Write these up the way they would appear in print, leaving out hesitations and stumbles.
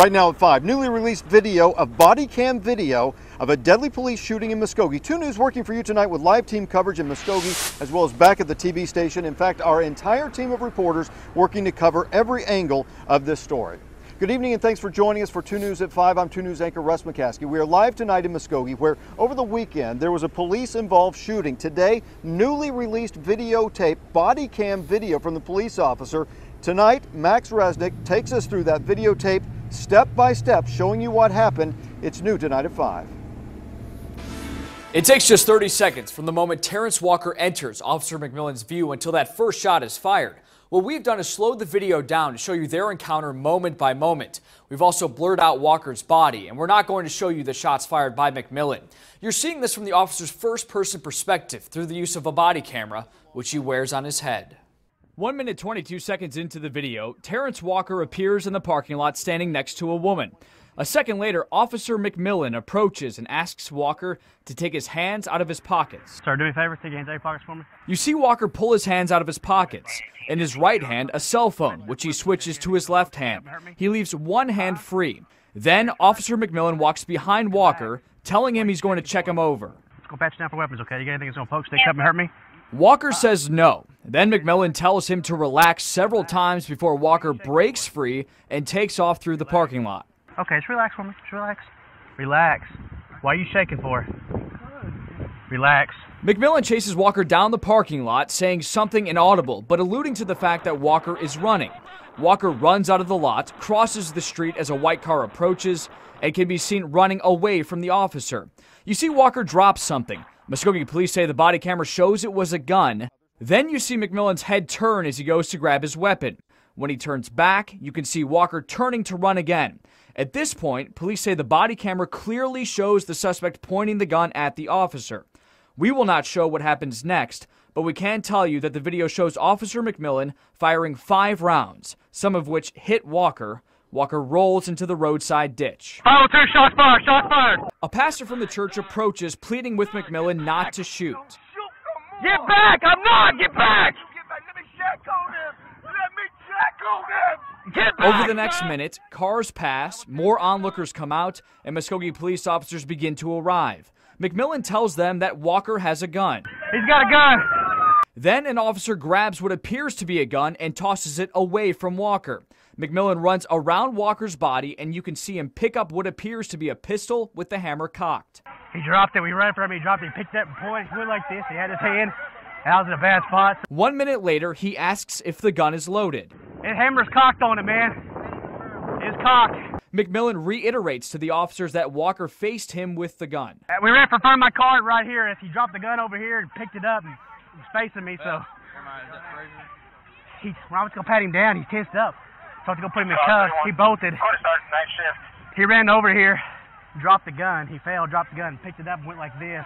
Right now at 5, newly released video of body cam video of a deadly police shooting in Muskogee. 2 News working for you tonight with live team coverage in Muskogee as well as back at the TV station. In fact, our entire team of reporters working to cover every angle of this story. Good evening and thanks for joining us for 2 News at 5. I'm 2 News anchor Russ McCaskey. We are live tonight in Muskogee where over the weekend there was a police-involved shooting. Today, newly released videotape, body cam video from the police officer. Tonight, Max Resnik takes us through that videotape step by step, showing you what happened. It's new tonight at 5. It takes just 30 seconds from the moment Terrence Walker enters Officer McMillan's view until that first shot is fired. What we've done is slowed the video down to show you their encounter moment by moment. We've also blurred out Walker's body, and we're not going to show you the shots fired by McMillan. You're seeing this from the officer's first-person perspective through the use of a body camera, which he wears on his head. 1 minute 22 seconds into the video, Terrence Walker appears in the parking lot standing next to a woman. A second later, Officer McMillan approaches and asks Walker to take his hands out of his pockets. Sir, do me a favor, take your hands out of your pockets for me. You see Walker pull his hands out of his pockets. In his right hand, a cell phone, which he switches to his left hand. He leaves one hand free. Then, Officer McMillan walks behind Walker, telling him he's going to check him over. Let's go patch down for weapons, okay? You got anything that's going to poke, stick, cut, and hurt me? Walker says no. Then McMillan tells him to relax several times before Walker breaks free and takes off through the parking lot. Okay, just relax for me. Just relax. Relax. Why are you shaking for? Relax. McMillan chases Walker down the parking lot, saying something inaudible, but alluding to the fact that Walker is running. Walker runs out of the lot, crosses the street as a white car approaches, and can be seen running away from the officer. You see Walker drop something. Muskogee police say the body camera shows it was a gun. Then you see McMillan's head turn as he goes to grab his weapon. When he turns back, you can see Walker turning to run again. At this point, police say the body camera clearly shows the suspect pointing the gun at the officer. We will not show what happens next, but we can tell you that the video shows Officer McMillan firing 5 rounds, some of which hit Walker. Walker rolls into the roadside ditch. 502, shots fired, shots fired! A pastor from the church approaches, pleading with McMillan not to shoot. Get back! I'm not! Get back! Let me check on him! Let me check on him! Get back! Over the next minute, cars pass, more onlookers come out, and Muskogee police officers begin to arrive. McMillan tells them that Walker has a gun. He's got a gun! Then an officer grabs what appears to be a gun and tosses it away from Walker. McMillan runs around Walker's body, and you can see him pick up what appears to be a pistol with the hammer cocked. He dropped it. We ran for him. He dropped it. He picked it up and pointed. He went like this. He had his hand. I was in a bad spot. 1 minute later, he asks if the gun is loaded. His hammer's cocked on it, man. It's cocked. McMillan reiterates to the officers that Walker faced him with the gun. We ran for front of my car right here as he dropped the gun over here and picked it up and was facing me, so. When I was going to pat him down, he tensed up. So I was going to put him in cuffs. He bolted. He ran over here, dropped the gun. He fell, dropped the gun, picked it up and went like this.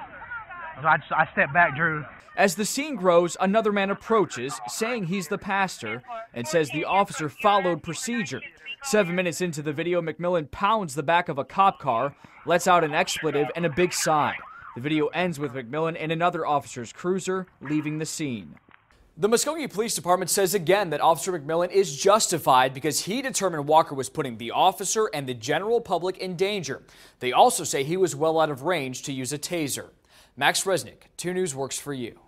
So I stepped back, Drew. As the scene grows, another man approaches, saying he's the pastor, and says the officer followed procedure. 7 minutes into the video, McMillan pounds the back of a cop car, lets out an expletive and a big sigh. The video ends with McMillan and another officer's cruiser leaving the scene. The Muskogee Police Department says again that Officer McMillan is justified because he determined Walker was putting the officer and the general public in danger. They also say he was well out of range to use a taser. Max Resnik, 2 News works for you.